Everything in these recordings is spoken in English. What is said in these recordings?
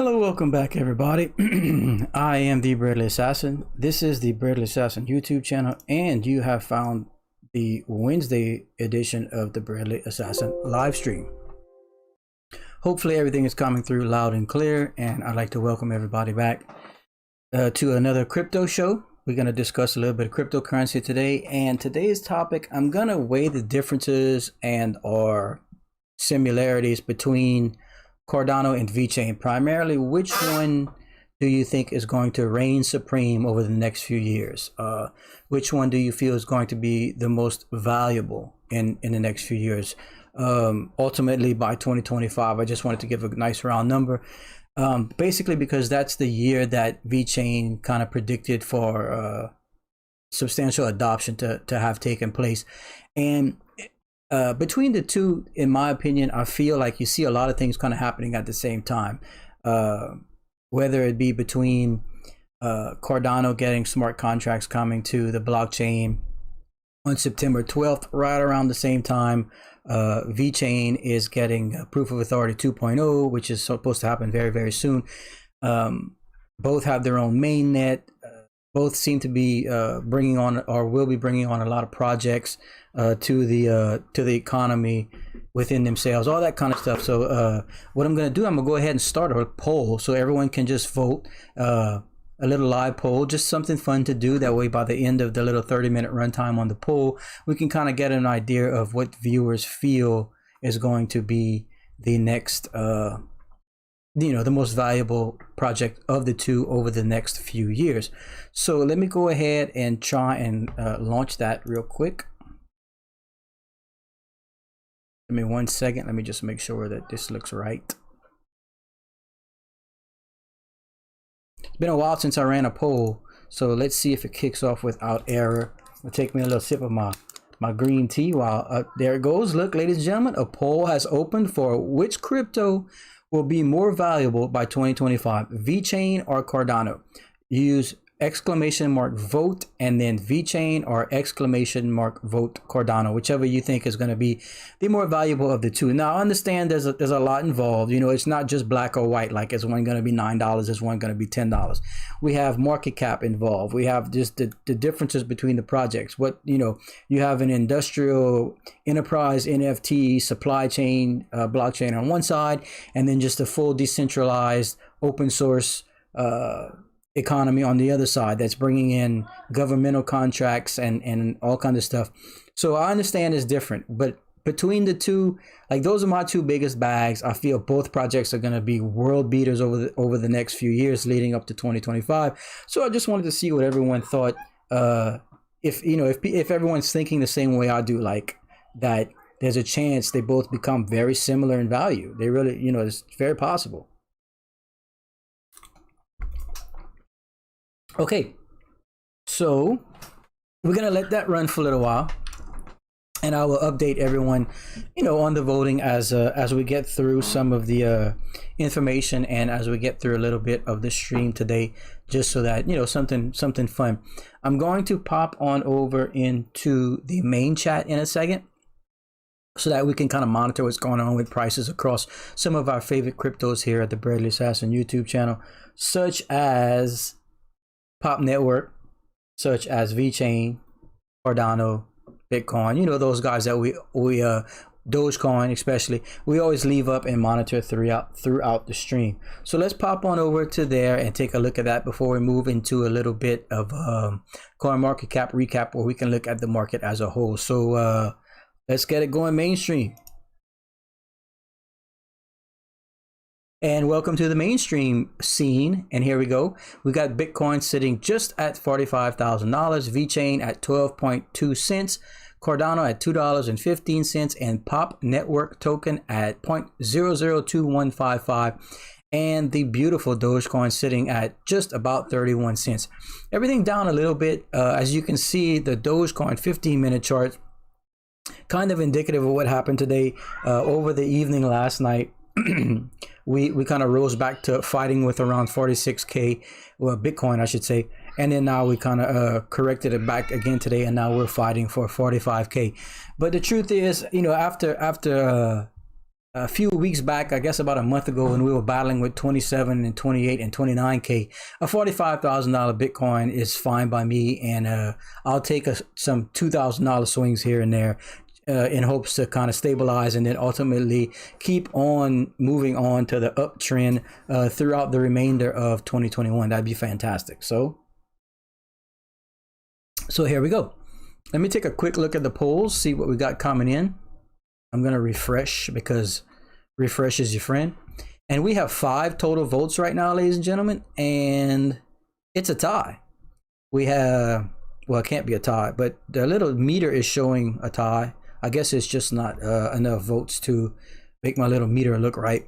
Hello, welcome back everybody. I am the Breadly Assassin. This is the Breadly Assassin YouTube channel, and you have found the Wednesday edition of the Breadly Assassin live stream. Hopefully everything is coming through loud and clear, and I'd like to welcome everybody back to another crypto show. We're going to discuss a little bit of cryptocurrency today, and today's topic, I'm going to weigh the differences and or similarities between Cardano and Vechain. Primarily, which one do you think is going to reign supreme over the next few years? Which one do you feel is going to be the most valuable in the next few years? Ultimately, by 2025, I just wanted to give a nice round number. Basically, because that's the year that Vechain kind of predicted for substantial adoption to have taken place. And between the two, in my opinion, I feel like you see a lot of things kind of happening at the same time, whether it be between Cardano getting smart contracts coming to the blockchain on September 12th, right around the same time. Vechain is getting proof of authority 2.0, which is supposed to happen very, very soon. Both have their own mainnet. Both seem to be bringing on, or will be bringing on, a lot of projects to the economy within themselves, all that kind of stuff. So what I'm going to do, I'm going to go ahead and start a poll so everyone can just vote. A little live poll, just something fun to do. That way, by the end of the little 30-minute runtime on the poll, we can kind of get an idea of what viewers feel is going to be the next the most valuable project of the two over the next few years. So let me go ahead and try and launch that real quick. Give me 1 second. Let me just make sure that this looks right. It's been a while since I ran a poll, so let's see if it kicks off without error. It'll take me a little sip of my green tea while there it goes. Look, ladies and gentlemen, a poll has opened for which crypto will be more valuable by 2025, Vechain or Cardano. Use !vote and then Vechain or !vote Cardano, whichever you think is going to be the more valuable of the two. Now I understand there's a lot involved. You know, it's not just black or white, like is one going to be $9, is one going to be $10. We have market cap involved. We have just the differences between the projects. What, you have an industrial enterprise NFT supply chain blockchain on one side, and then just a full decentralized open source economy on the other side that's bringing in governmental contracts and all kinds of stuff. So I understand it's different, but between the two, like, those are my two biggest bags. I feel both projects are going to be world beaters over the next few years leading up to 2025. So I just wanted to see what everyone thought. If everyone's thinking the same way I do, like that there's a chance they both become very similar in value. They really, it's very possible. Okay, so we're gonna let that run for a little while, and I will update everyone, on the voting as we get through some of the information, and as we get through a little bit of the stream today, just so that something fun. I'm going to pop on over into the main chat in a second, so that we can kind of monitor what's going on with prices across some of our favorite cryptos here at the Breadly Assassin YouTube channel, such as Pop Network, such as Vechain, Cardano, Bitcoin, those guys that we Dogecoin especially, we always leave up and monitor throughout the stream. So let's pop on over to there and take a look at that before we move into a little bit of CoinMarketCap recap, where we can look at the market as a whole. So let's get it going mainstream. And welcome to the mainstream scene. And here we go. We got Bitcoin sitting just at $45,000, Vechain at 12.2 cents, Cardano at $2.15, and Pop Network token at 0.002155, and the beautiful Dogecoin sitting at just about 31 cents. Everything down a little bit. As you can see, the Dogecoin 15-minute chart, kind of indicative of what happened today. Over the evening last night, we kind of rose back to fighting with around 46k, well, Bitcoin I should say, and then now we kind of corrected it back again today, and now we're fighting for 45k. But the truth is, after a few weeks back, I guess about a month ago, when we were battling with 27 and 28 and 29K, a $45,000 Bitcoin is fine by me. And I'll take some $2,000 swings here and there in hopes to kind of stabilize and then ultimately keep on moving on to the uptrend throughout the remainder of 2021. That'd be fantastic. So here we go. Let me take a quick look at the polls, see what we got coming in. I'm going to refresh because refresh is your friend. And we have 5 total votes right now, ladies and gentlemen. And it's a tie. We have, well, it can't be a tie, but the little meter is showing a tie. I guess it's just not enough votes to make my little meter look right.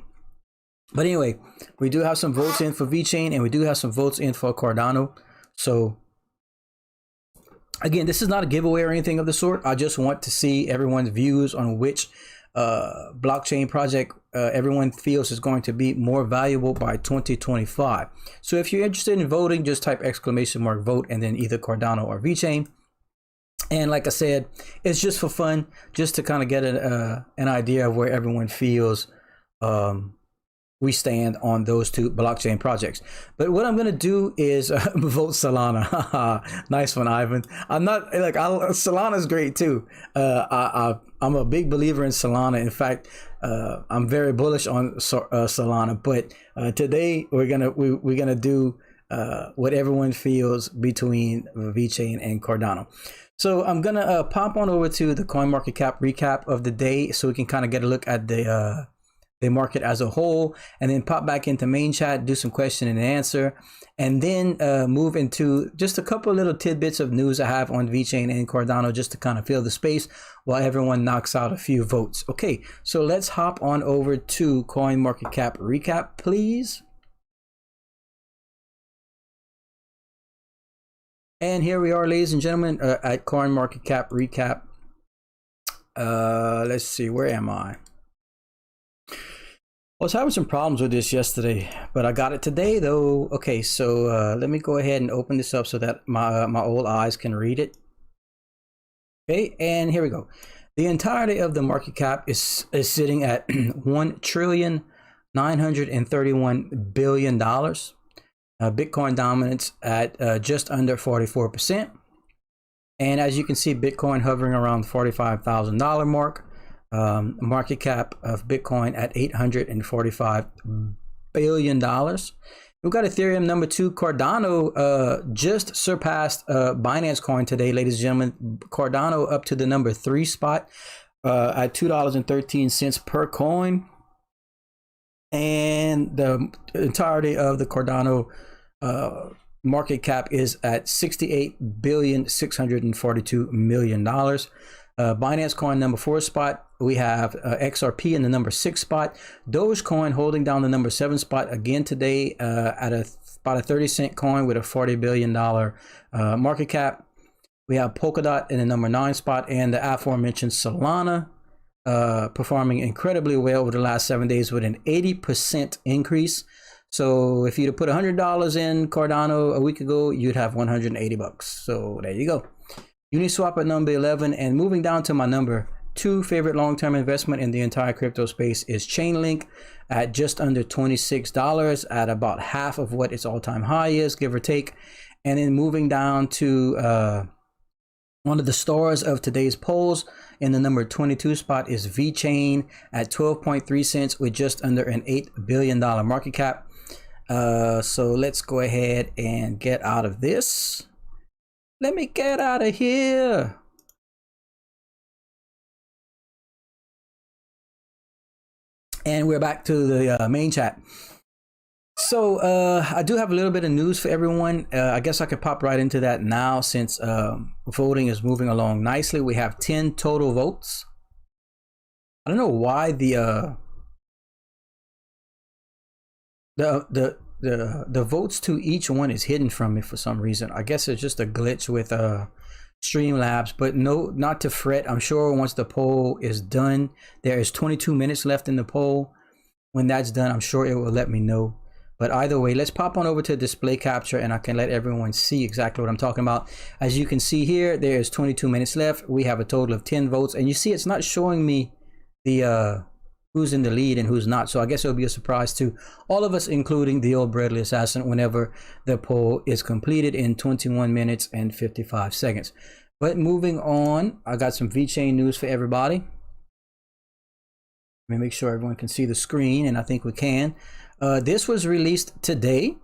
But anyway, we do have some votes in for Vechain and we do have some votes in for Cardano. So again, this is not a giveaway or anything of the sort. I just want to see everyone's views on which blockchain project everyone feels is going to be more valuable by 2025. So if you're interested in voting, just type !vote and then either Cardano or Vechain. And like I said, it's just for fun, just to kind of get an idea of where everyone feels we stand on those 2 blockchain projects. But what I'm going to do is vote Solana. Nice one, Ivan. I'm not like, Solana's great too. I'm a big believer in Solana. In fact, I'm very bullish on Solana. But today we're gonna do what everyone feels between Vechain and Cardano. So I'm gonna pop on over to the CoinMarketCap recap of the day, so we can kind of get a look at the market as a whole, and then pop back into main chat, do some question and answer, and then move into just a couple of little tidbits of news I have on Vechain and Cardano, just to kind of fill the space while everyone knocks out a few votes. Okay, so let's hop on over to CoinMarketCap recap, please. And here we are, ladies and gentlemen, at CoinMarketCap recap. Let's see, where am I? I was having some problems with this yesterday, but I got it today though. Okay, so let me go ahead and open this up so that my old eyes can read it. Okay, and here we go. The entirety of the market cap is sitting at $1,931 billion. Bitcoin dominance at just under 44%. And as you can see, Bitcoin hovering around the $45,000 mark. Market cap of Bitcoin at $845 billion. We've got Ethereum number 2. Cardano just surpassed Binance Coin today, ladies and gentlemen. Cardano up to the number 3 spot at $2.13 per coin. And the entirety of the Cardano market cap is at $68,642,000,000. Binance Coin number 4 spot. We have XRP in the number 6 spot. Dogecoin holding down the number 7 spot again today at about a 30-cent coin with a $40 billion market cap. We have Polkadot in the number 9 spot, and the aforementioned Solana performing incredibly well over the last 7 days with an 80% increase. So if you'd have put $100 in Cardano a week ago, you'd have 180 bucks. So there you go. Uniswap at number 11, and moving down to my number 2 favorite long-term investment in the entire crypto space is Chainlink at just under $26, at about half of what its all-time high is, give or take. And then moving down to one of the stars of today's polls in the number 22 spot is Vechain at 12.3 cents with just under an $8 billion market cap. So let's go ahead and get out of this. Let me get out of here. And we're back to the main chat. So I do have a little bit of news for everyone. I guess I could pop right into that now, since voting is moving along nicely. We have 10 total votes. I don't know why the votes to each one is hidden from me for some reason. I guess it's just a glitch with Streamlabs, but no, not to fret. I'm sure once the poll is done, there is 22 minutes left in the poll. When that's done, I'm sure it will let me know. But either way, let's pop on over to display capture and I can let everyone see exactly what I'm talking about. As you can see here, there is 22 minutes left. We have a total of 10 votes, and you see it's not showing me the who's in the lead and who's not. So I guess it'll be a surprise to all of us, including the old Bradley Assassin, whenever the poll is completed in 21 minutes and 55 seconds. But moving on, I got some Vechain news for everybody. Let me make sure everyone can see the screen, and I think we can. This was released today.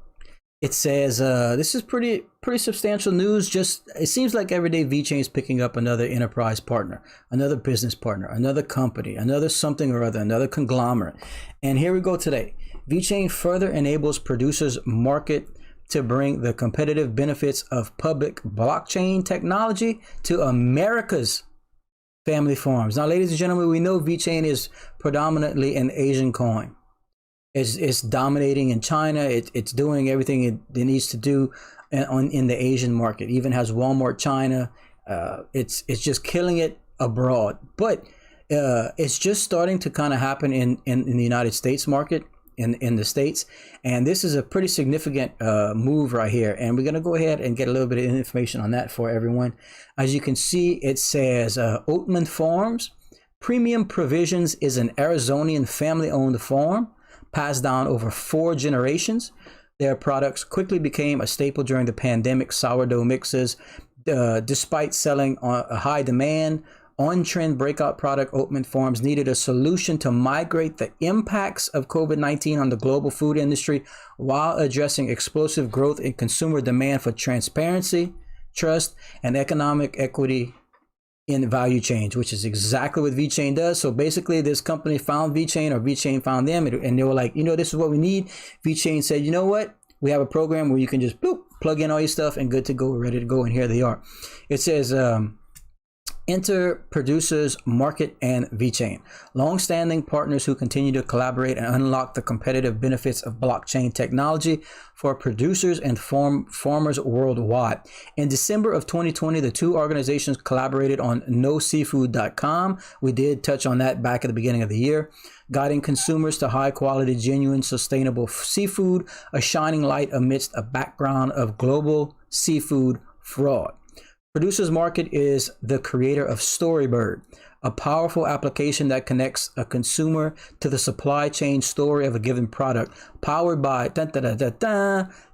It says this is pretty substantial news. Just it seems like every day Vechain is picking up another enterprise partner, another business partner, another company, another something or other, another conglomerate. And here we go today. Vechain further enables producers market to bring the competitive benefits of public blockchain technology to America's family farms. Now, ladies and gentlemen, we know Vechain is predominantly an Asian coin. It's dominating in China. It's doing everything it needs to do in the Asian market. Even has Walmart China. It's just killing it abroad. But it's just starting to kind of happen in the United States market, in the States. And this is a pretty significant move right here. And we're going to go ahead and get a little bit of information on that for everyone. As you can see, it says Oatman Farms. Premium Provisions is an Arizonian family-owned farm passed down over 4 generations. Their products quickly became a staple during the pandemic. Sourdough mixes, despite selling a high demand, on-trend breakout product, Oatman Farms needed a solution to migrate the impacts of COVID-19 on the global food industry while addressing explosive growth in consumer demand for transparency, trust, and economic equity in value chains, which is exactly what Vechain does. So basically, this company found Vechain, or Vechain found them, and they were like, you know, this is what we need. Vechain said, you know what? We have a program where you can just boop, plug in all your stuff and good to go, ready to go. And here they are. It says, enter producers, market, and Vechain, long-standing partners who continue to collaborate and unlock the competitive benefits of blockchain technology for producers and farmers worldwide. In December of 2020, the two organizations collaborated on noseafood.com. We did touch on that back at the beginning of the year, guiding consumers to high-quality, genuine, sustainable seafood, a shining light amidst a background of global seafood fraud. Producers Market is the creator of Storybird, a powerful application that connects a consumer to the supply chain story of a given product, powered by Vechain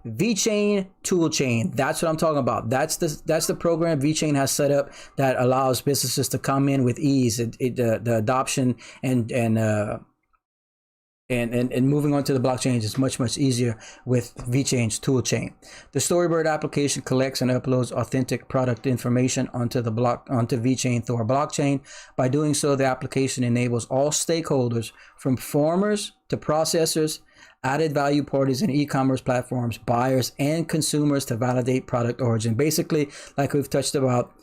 Toolchain. That's what I'm talking about. That's the program Vechain has set up that allows businesses to come in with ease. The adoption and moving on to the blockchain is much easier with Vechain's toolchain. The Storybird application collects and uploads authentic product information onto Vechain Thor blockchain. By doing so, the application enables all stakeholders, from farmers to processors, added value parties and e-commerce platforms, buyers and consumers, to validate product origin. Basically, like we've touched about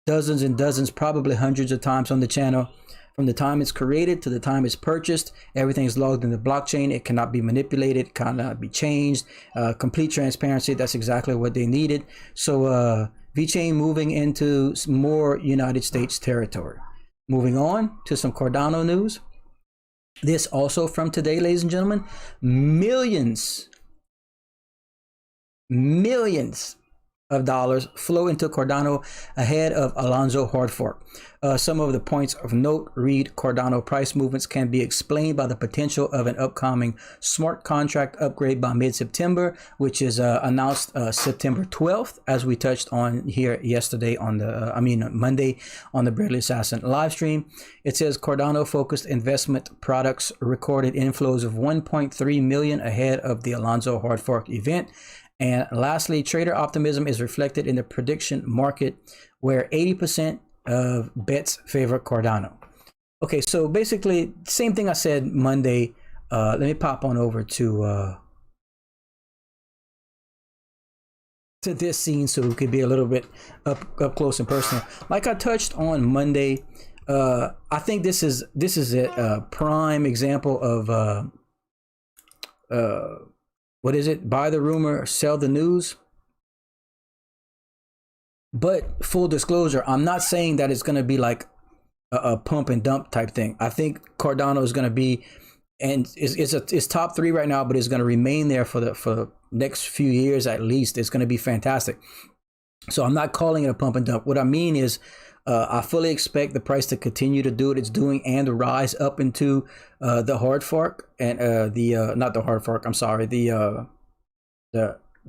dozens and dozens, probably hundreds of times on the channel, from the time it's created to the time it's purchased, everything is logged in the blockchain. It cannot be manipulated, cannot be changed. Complete transparency. That's exactly what they needed. So Vechain moving into more United States territory. Moving on to some Cardano news. This also from today, ladies and gentlemen. Millions of dollars flow into Cardano ahead of Alonzo hard fork. Some of the points of note read: Cardano price movements can be explained by the potential of an upcoming smart contract upgrade by mid-September, which is announced September 12th, as we touched on here yesterday on the Monday on the Bradley Assassin live stream. It says Cardano focused investment products recorded inflows of 1.3 million ahead of the Alonzo hard fork event. And lastly, trader optimism is reflected in the prediction market, where 80% of bets favor Cardano. Okay, so basically, same thing I said Monday. Let me pop on over to this scene so we could be a little bit up close and personal. Like I touched on Monday, I think this is a prime example of what is it? Buy the rumor, sell the news. But full disclosure, I'm not saying that it's going to be like a pump and dump type thing. I think Cardano is going to be, and it's top 3 right now, but it's going to remain there for the next few years at least. It's going to be fantastic. So I'm not calling it a pump and dump. What I mean is, I fully expect the price to continue to do what it's doing and to rise up into the hard fork and not the hard fork. I'm sorry, the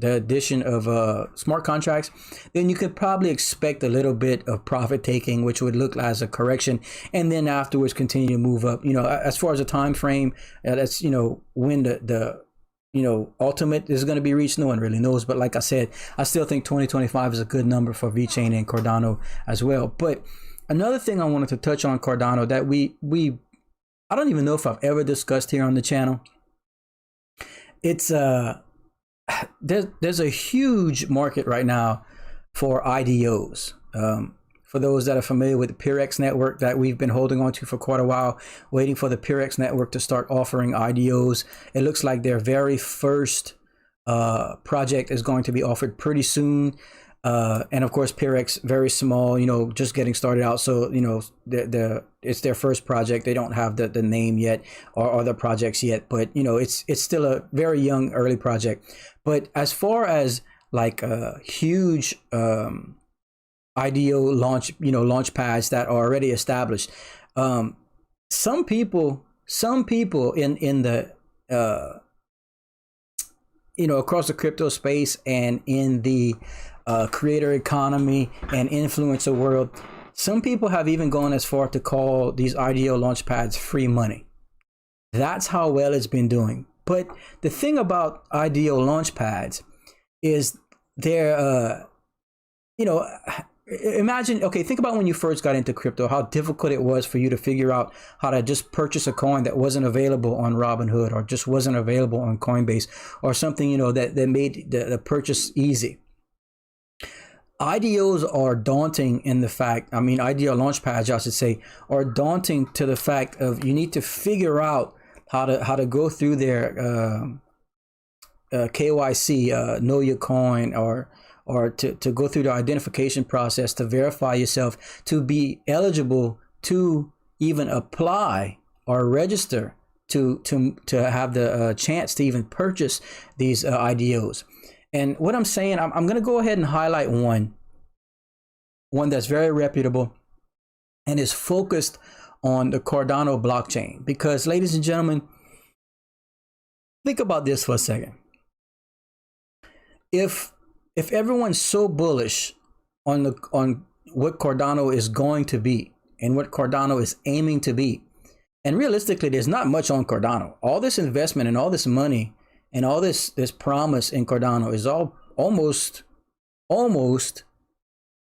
addition of smart contracts. Then you could probably expect a little bit of profit taking, which would look as a correction, and then afterwards continue to move up. As far as a time frame, that's when the ultimate is going to be reached. No one really knows, but like I said, I still think 2025 is a good number for Vechain and Cardano as well. But another thing I wanted to touch on Cardano that I don't even know if I've ever discussed here on the channel. It's there's a huge market right now for IDOs. For those that are familiar with the PeerX network that we've been holding on to for quite a while, waiting for the PeerX network to start offering IDOs. It looks like their very first project is going to be offered pretty soon. And of course, PeerX, very small, just getting started out. So, it's their first project. They don't have the name yet or the projects yet, but it's still a very young, early project. But as far as like a huge IDO launch pads that are already established, some people in the across the crypto space and in the creator economy and influencer world, some people have even gone as far to call these IDO launch pads free money. That's how well it's been doing. But the thing about IDO launch pads is they're think about when you first got into crypto, how difficult it was for you to figure out how to just purchase a coin that wasn't available on Robinhood or just wasn't available on Coinbase or something, that made the purchase easy. IDOs are daunting in the fact, IDO launchpads, I should say, are daunting to the fact of you need to figure out how to go through their KYC, know your coin, or to go through the identification process to verify yourself to be eligible to even apply or register to have the chance to even purchase these IDOs. And what I'm saying, I'm going to go ahead and highlight one that's very reputable and is focused on the Cardano blockchain. Because, ladies and gentlemen, think about this for a second. If everyone's so bullish on what Cardano is going to be and what Cardano is aiming to be, and realistically, there's not much on Cardano. All this investment and all this money and all this promise in Cardano is all almost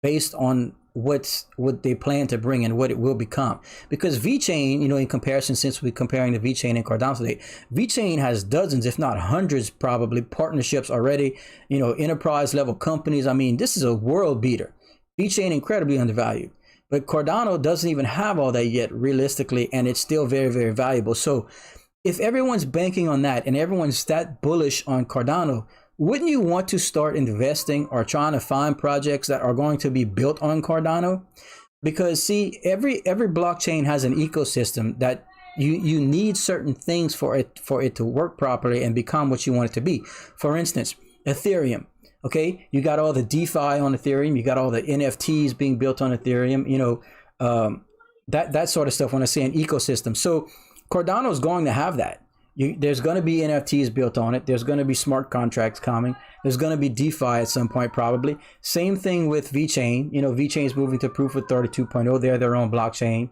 based on what they plan to bring and what it will become. Because Vechain, in comparison, since we're comparing the Vechain and Cardano today, Vechain has dozens, if not hundreds, probably partnerships already, enterprise level companies. This is a world beater. Vechain incredibly undervalued, but Cardano doesn't even have all that yet realistically, and it's still very, very valuable. So if everyone's banking on that and everyone's that bullish on Cardano, wouldn't you want to start investing or trying to find projects that are going to be built on Cardano? Because see, every blockchain has an ecosystem that you need certain things for it to work properly and become what you want it to be. For instance, Ethereum. Okay, you got all the DeFi on Ethereum, you got all the NFTs being built on Ethereum, that sort of stuff when I say an ecosystem. So Cardano is going to have that. There's going to be NFTs built on it. There's going to be smart contracts coming. There's going to be DeFi at some point, probably. Same thing with Vechain. Vechain is moving to Proof of 32.0. They're their own blockchain.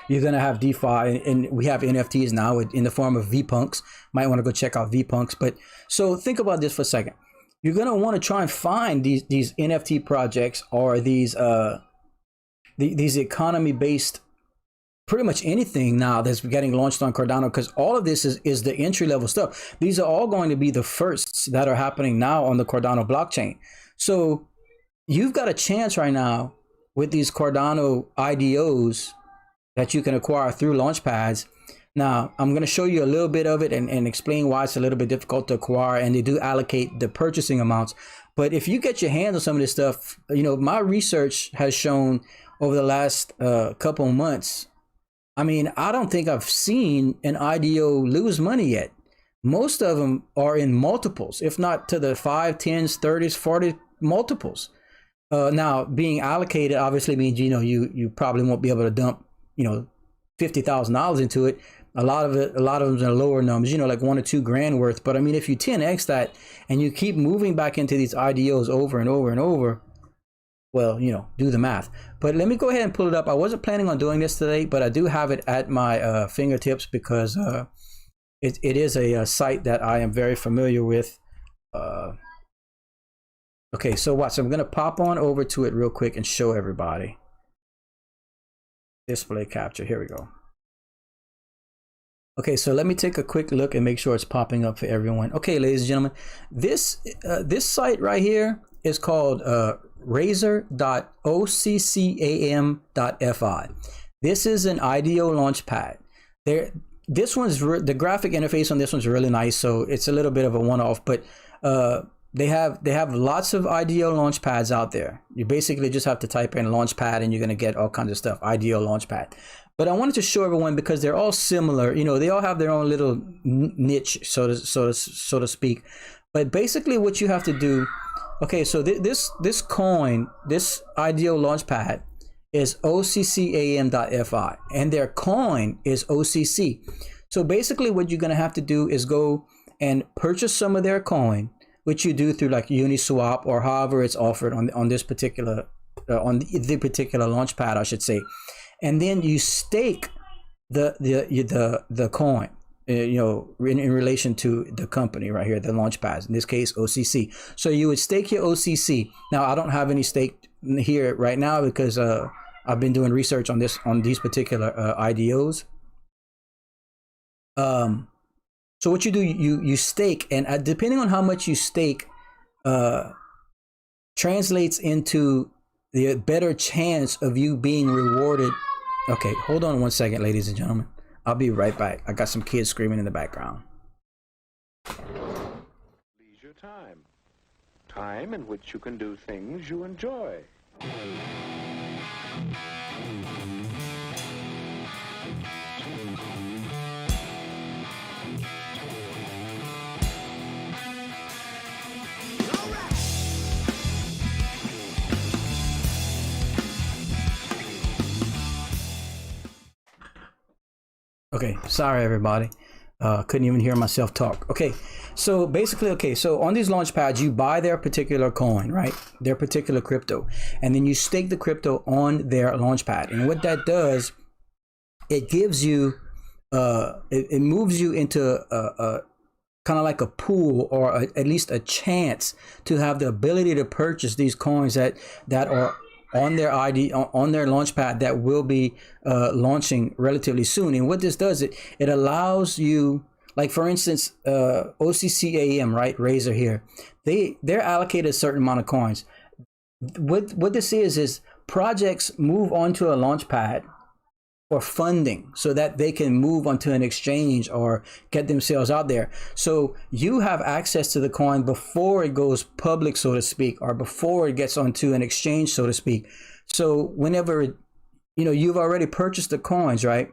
You're going to have DeFi, and we have NFTs now in the form of VPunks. Might want to go check out VPunks. But so think about this for a second. You're going to want to try and find these NFT projects or these economy-based, pretty much anything now that's getting launched on Cardano, because all of this is the entry-level stuff. These are all going to be the firsts that are happening now on the Cardano blockchain. So you've got a chance right now with these Cardano IDOs that you can acquire through launchpads. Now, I'm going to show you a little bit of it and explain why it's a little bit difficult to acquire, and they do allocate the purchasing amounts. But if you get your hands on some of this stuff, my research has shown over the last couple months, I don't think I've seen an IDO lose money yet. Most of them are in multiples, if not to the 5, 10s, 30s, 40 multiples. Now being allocated obviously means, you probably won't be able to dump, $50,000 into it. A lot of them are lower numbers, like 1 or 2 grand worth. But I mean, if you 10x that and you keep moving back into these IDOs over and over and over, well, do the math. But let me go ahead and pull it up. I wasn't planning on doing this today, but I do have it at my fingertips because it is a site that I am very familiar with. Okay, so watch. I'm going to pop on over to it real quick and show everybody. Display capture. Here we go. Okay, so let me take a quick look and make sure it's popping up for everyone. Okay, ladies and gentlemen, this site right here is called razor.occam.fi. This is an IDO launchpad. This one's the graphic interface on this one's really nice, so it's a little bit of a one-off, but they have lots of IDO launchpads out there. You basically just have to type in launchpad and you're going to get all kinds of stuff, IDO launchpad. But I wanted to show everyone because they're all similar. they all have their own little niche, so to speak. But basically what you have to do, okay, so this coin, this IDO launchpad is OccAM.fi and their coin is OCC. So basically what you're going to have to do is go and purchase some of their coin, which you do through like Uniswap or however it's offered on this particular on the particular launchpad, I should say. And then you stake the coin, in relation to the company right here, the launchpads, in this case OCC. So you would stake your OCC. Now I don't have any stake here right now because I've been doing research on these particular IDOs. So what you do, you stake, and depending on how much you stake, translates into the better chance of you being rewarded. Okay, hold on 1 second, ladies and gentlemen. I'll be right back. I got some kids screaming in the background. Leisure time. Time in which you can do things you enjoy. Okay, sorry everybody. Couldn't even hear myself talk. Okay, so basically, so on these launch pads, you buy their particular coin, right? Their particular crypto, and then you stake the crypto on their launch pad. And what that does, it gives you, it moves you into a kind of like a pool, or at least a chance to have the ability to purchase these coins that are on their on their launchpad that will be launching relatively soon. And what this does, it allows you, like for instance, OccAM, right, Razor here, they're allocated a certain amount of coins. What this is projects move onto a launchpad for funding so that they can move onto an exchange or get themselves out there. So you have access to the coin before it goes public, so to speak, or before it gets onto an exchange, so to speak. So whenever, you've already purchased the coins, right,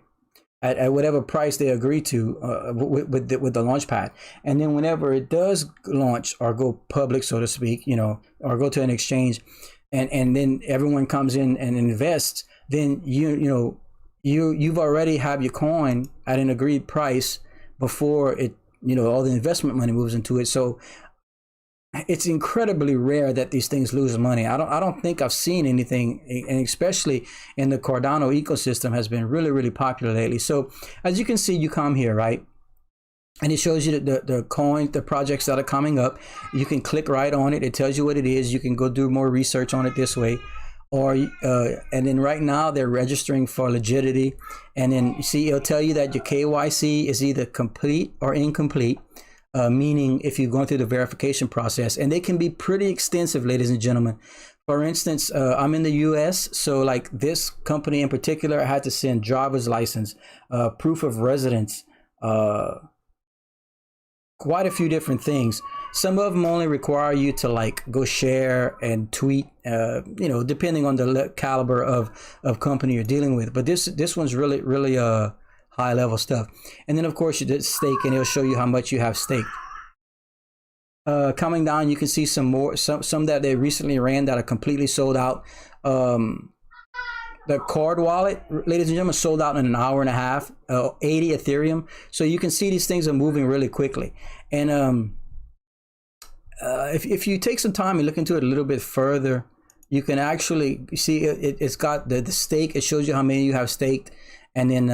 at whatever price they agree to with the launch pad. And then whenever it does launch or go public, so to speak, or go to an exchange, and then everyone comes in and invests, then you've already have your coin at an agreed price before it, all the investment money moves into it. So it's incredibly rare that these things lose money. I don't think I've seen anything, and especially in the Cardano ecosystem has been really, really popular lately. So as you can see, you come here, right? And it shows you the coins, the projects that are coming up. You can click right on it. It tells you what it is. You can go do more research on it this way. Or and then right now they're registering for legitimacy, and then you see it'll tell you that your KYC is either complete or incomplete, meaning if you're going through the verification process, and they can be pretty extensive, ladies and gentlemen. For instance, I'm in the US, so like this company in particular, I had to send driver's license, proof of residence, quite a few different things. Some of them only require you to like go share and tweet, depending on the caliber of company you're dealing with. But this one's really, really high level stuff. And then of course you did stake, and it'll show you how much you have staked. coming down. You can see some more, some that they recently ran that are completely sold out. The Card wallet, ladies and gentlemen, sold out in an hour and a half, 80 Ethereum. So you can see these things are moving really quickly. And if you take some time and look into it a little bit further, you can actually see it's got the stake. It shows you how many you have staked. And then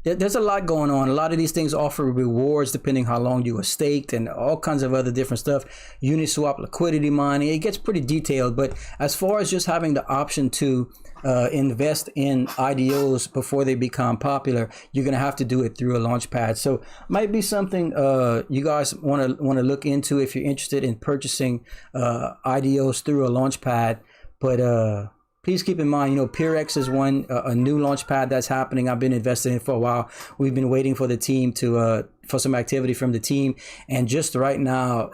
there's a lot going on. A lot of these things offer rewards depending how long you were staked and all kinds of other different stuff. Uniswap liquidity mining. It gets pretty detailed. But as far as just having the option to invest in IDOs before they become popular, you're gonna have to do it through a launchpad. So might be something you guys want to look into if you're interested in purchasing IDOs through a launchpad. But please keep in mind, PeerX is a new launchpad that's happening. I've been invested in for a while. We've been waiting for the team for some activity from the team, and just right now,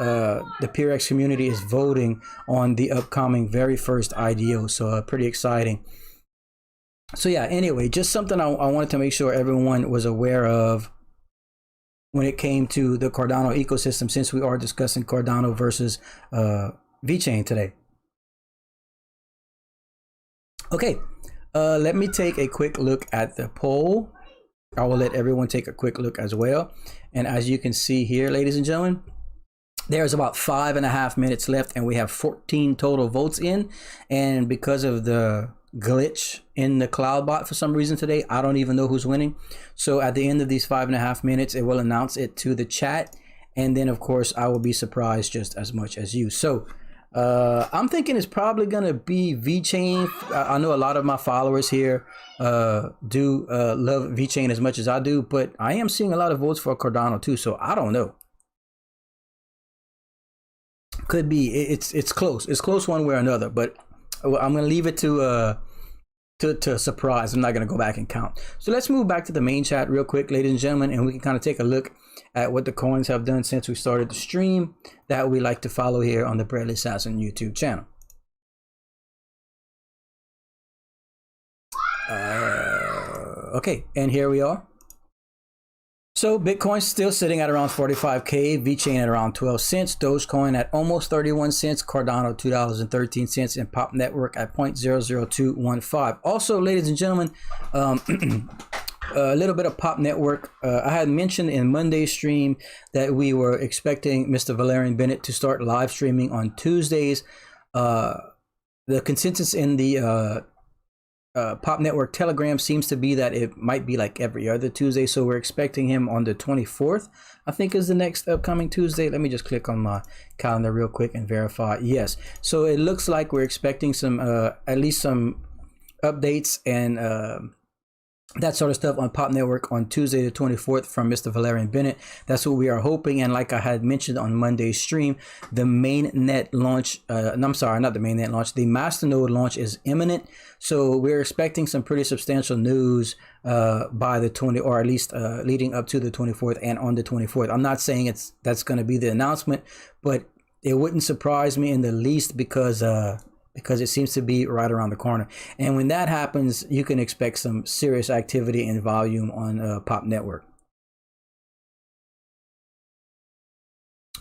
the PeerX community is voting on the upcoming very first IDO. So pretty exciting. So yeah, anyway, just something I wanted to make sure everyone was aware of when it came to the Cardano ecosystem, since we are discussing Cardano versus Vechain today. Okay, let me take a quick look at the poll. I will let everyone take a quick look as well. And as you can see here, ladies and gentlemen, there's about 5.5 minutes left and we have 14 total votes in. And because of the glitch in the cloud bot for some reason today, I don't even know who's winning. So at the end of these 5.5 minutes, it will announce it to the chat. And then of course, I will be surprised just as much as you. So I'm thinking it's probably gonna be Vechain. I know a lot of my followers here do love Vechain as much as I do, but I am seeing a lot of votes for Cardano too, so I don't know. Could be it's close. It's close one way or another, but I'm gonna leave it to surprise. I'm not gonna go back and count. So let's move back to the main chat real quick, ladies and gentlemen, and we can kind of take a look at what the coins have done since we started the stream that we like to follow here on the Bradley Assassin YouTube channel. Okay, and here we are. So Bitcoin's still sitting at around 45K, Vechain at around 12 cents, Dogecoin at almost 31 cents, Cardano $2.13, and Pop Network at 0.00215. Also, ladies and gentlemen, a little bit of Pop Network. I had mentioned in Monday's stream that we were expecting Mr. Valerian Bennett to start live streaming on Tuesdays. The consensus in the Pop Network Telegram seems to be that it might be like every other Tuesday. So we're expecting him on the 24th, I think is the next upcoming Tuesday. Let me just click on my calendar real quick and verify. Yes. So it looks like we're expecting some, at least some updates and that sort of stuff on Pop Network on Tuesday the 24th from Mr. Valerian Bennett. That's what we are hoping. And like I had mentioned on Monday's stream, the mainnet launch, I'm sorry, not the mainnet launch, the masternode launch is imminent. So we're expecting some pretty substantial news by the 20, or at least leading up to the 24th and on the 24th. I'm not saying that's going to be the announcement, but it wouldn't surprise me in the least because it seems to be right around the corner. And when that happens, you can expect some serious activity and volume on Pop Network.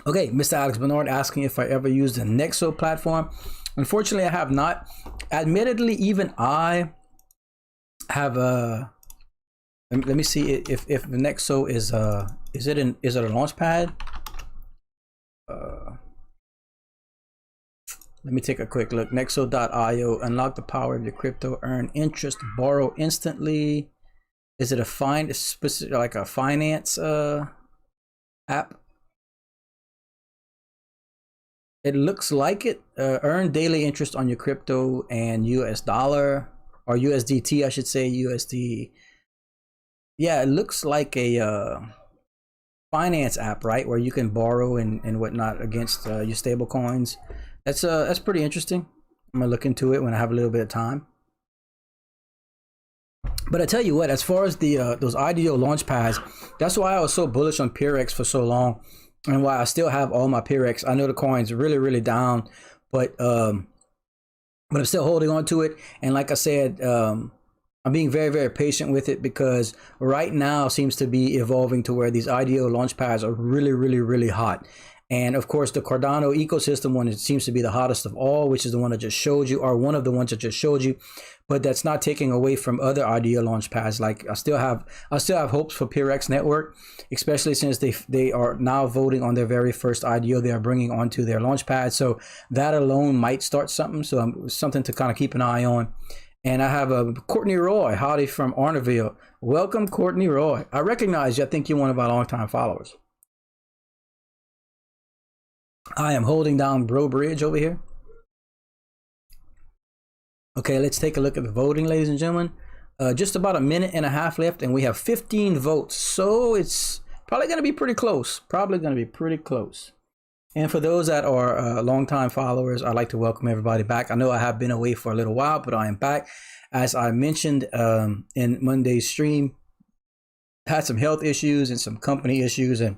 Okay, Mr. Alex Bernard asking if I ever used the Nexo platform. Unfortunately, I have not. Admittedly, even I have let me see if Nexo is it a launch pad? Let me take a quick look. Nexo.io, unlock the power of your crypto, earn interest, borrow instantly. Is it a specific, like a finance app? It looks like it. Earn daily interest on your crypto and US dollar, or USDT, I should say, USD. Yeah, it looks like a finance app, right? Where you can borrow and whatnot against your stable coins. That's pretty interesting. I'm gonna look into it when I have a little bit of time. But I tell you what, as far as the those IDO launch pads, that's why I was so bullish on PeerX for so long, and why I still have all my PeerX. I know the coin's really down, but I'm still holding on to it. And like I said, I'm being very patient with it, because right now seems to be evolving to where these IDO launch pads are really hot. And of course, the Cardano ecosystem one, it seems to be the hottest of all, which is the one I just showed you, or one of the ones I just showed you. But that's not taking away from other IDO launch pads. Like I still have hopes for PureX Network, especially since they are now voting on their very first IDO they are bringing onto their launch pad. So that alone might start something. So something to kind of keep an eye on. And I have a Courtney Roy, howdy from Arnerville. Welcome, Courtney Roy. I recognize you. I think you're one of our longtime followers. I am holding down Bro Bridge over here. Okay, let's take a look at the voting, ladies and gentlemen. Just about a minute and a half left, and we have 15 votes. So it's probably going to be pretty close. And for those that are longtime followers, I'd like to welcome everybody back. I know I have been away for a little while, but I am back. As I mentioned in Monday's stream, had some health issues and some company issues and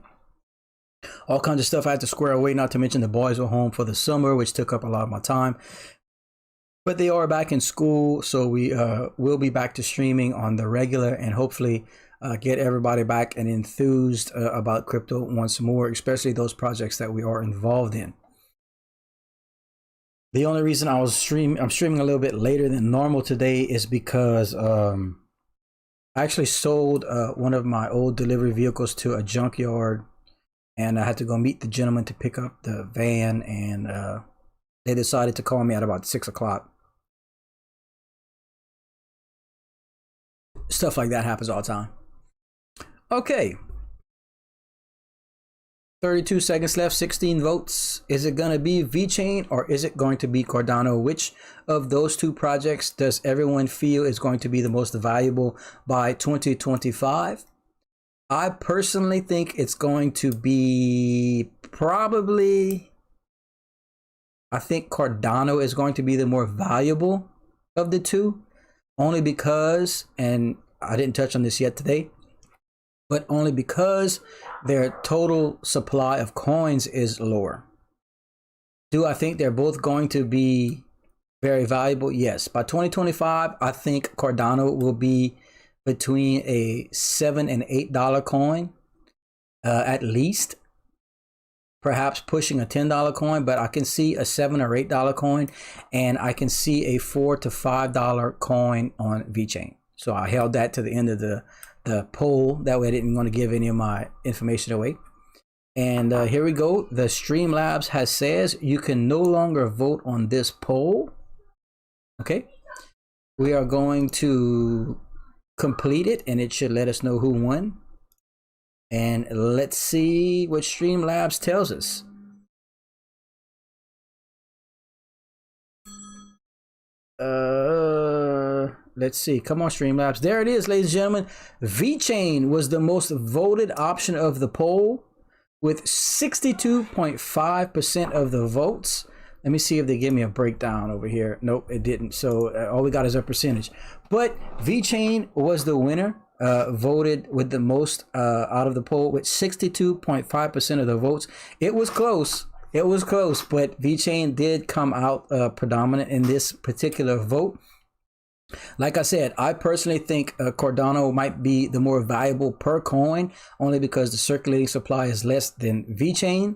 all kinds of stuff I had to square away, not to mention the boys were home for the summer, which took up a lot of my time. But they are back in school, so we will be back to streaming on the regular and hopefully get everybody back and enthused about crypto once more, especially those projects that we are involved in. The only reason I'm streaming a little bit later than normal today is because I actually sold one of my old delivery vehicles to a junkyard, and I had to go meet the gentleman to pick up the van, and they decided to call me at about 6 o'clock. Stuff like that happens all the time. Okay. 32 seconds left, 16 votes. Is it going to be Vechain or is it going to be Cardano? Which of those two projects does everyone feel is going to be the most valuable by 2025? I personally think it's going to be probably, I think Cardano is going to be the more valuable of the two, only because, and I didn't touch on this yet today, but only because their total supply of coins is lower. Do I think they're both going to be very valuable? Yes. By 2025, I think Cardano will be between a $7 and $8 coin, at least. Perhaps pushing a $10 coin, but I can see a $7 or $8 coin, and I can see a $4 to $5 coin on Vechain. So I held that to the end of the poll. That way I didn't want to give any of my information away. And here we go. The Streamlabs has says you can no longer vote on this poll. Okay. We are going to complete it, and it should let us know who won. And let's see what Streamlabs tells us. Let's see. Come on, Streamlabs. There it is, ladies and gentlemen. Vechain was the most voted option of the poll with 62.5% of the votes. Let me see if they give me a breakdown over here. Nope, it didn't. So all we got is a percentage. But Vechain was the winner. Voted with the most out of the poll with 62.5% of the votes. It was close. It was close, but Vechain did come out predominant in this particular vote. Like I said, I personally think Cardano might be the more valuable per coin, only because the circulating supply is less than Vechain.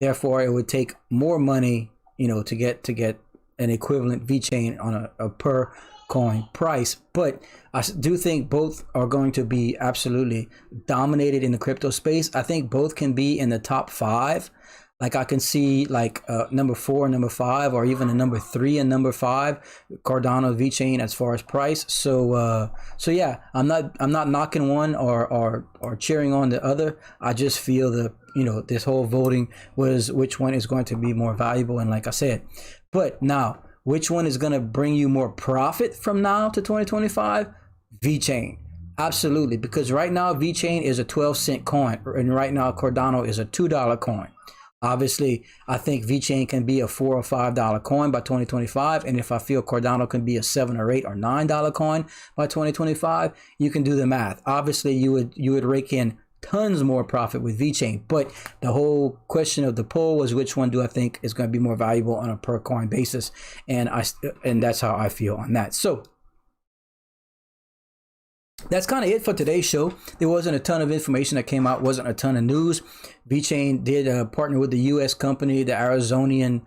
Therefore, it would take more money, you know, to get an equivalent Vechain on a per coin price. But I do think both are going to be absolutely dominated in the crypto space. I think both can be in the top 5. Like I can see like number 4 and number 5, or even a number 3 and number 5, Cardano, Vechain as far as price. So yeah, I'm not knocking one or cheering on the other. I just feel that, you know, this whole voting was which one is going to be more valuable. And like I said, but now which one is going to bring you more profit from now to 2025? Vechain. Absolutely. Because right now Vechain is a 12-cent coin, and right now Cardano is a $2 coin. Obviously, I think Vechain can be a $4 or $5 coin by 2025. And if I feel Cardano can be a $7 or $8 or $9 coin by 2025, you can do the math. Obviously, you would rake in tons more profit with Vechain. But the whole question of the poll was which one do I think is going to be more valuable on a per coin basis. And that's how I feel on that. So that's kind of it for today's show. There wasn't a ton of information that came out, wasn't a ton of news. Vechain did partner with the U.S. company, the Arizonian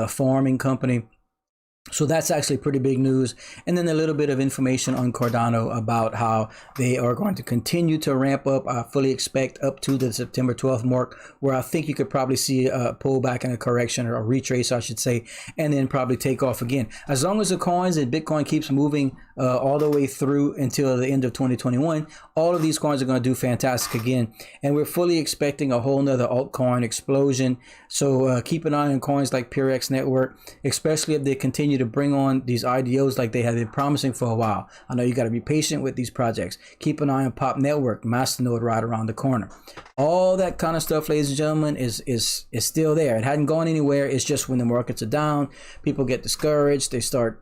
farming company. So that's actually pretty big news. And then a little bit of information on Cardano about how they are going to continue to ramp up. I fully expect up to the September 12th mark, where I think you could probably see a pullback and a correction, or a retrace, I should say, and then probably take off again. As long as the coins and Bitcoin keeps moving all the way through until the end of 2021, all of these coins are going to do fantastic again. And we're fully expecting a whole nother altcoin explosion. So keep an eye on coins like PureX Network, especially if they continue to bring on these IDOs like they have been promising for a while. I know you got to be patient with these projects. Keep an eye on Pop Network, Masternode right around the corner. All that kind of stuff, ladies and gentlemen, is still there. It hadn't gone anywhere. It's just when the markets are down, people get discouraged. They start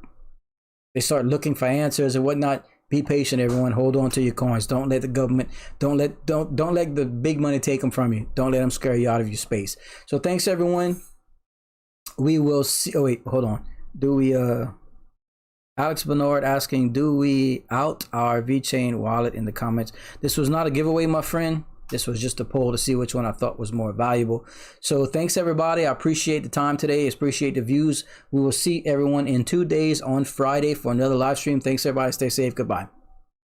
looking for answers and whatnot. Be patient, everyone. Hold on to your coins. Don't let the government, don't let the big money take them from you. Don't let them scare you out of your space. So thanks, everyone. We will see. Oh wait, hold on. Do we Alex Bernard asking, do we out our VeChain wallet in the comments? This was not a giveaway, my friend. This was just a poll to see which one I thought was more valuable. So thanks, everybody. I appreciate the time today. I appreciate the views. We will see everyone in 2 days on Friday for another live stream. Thanks, everybody. Stay safe. Goodbye.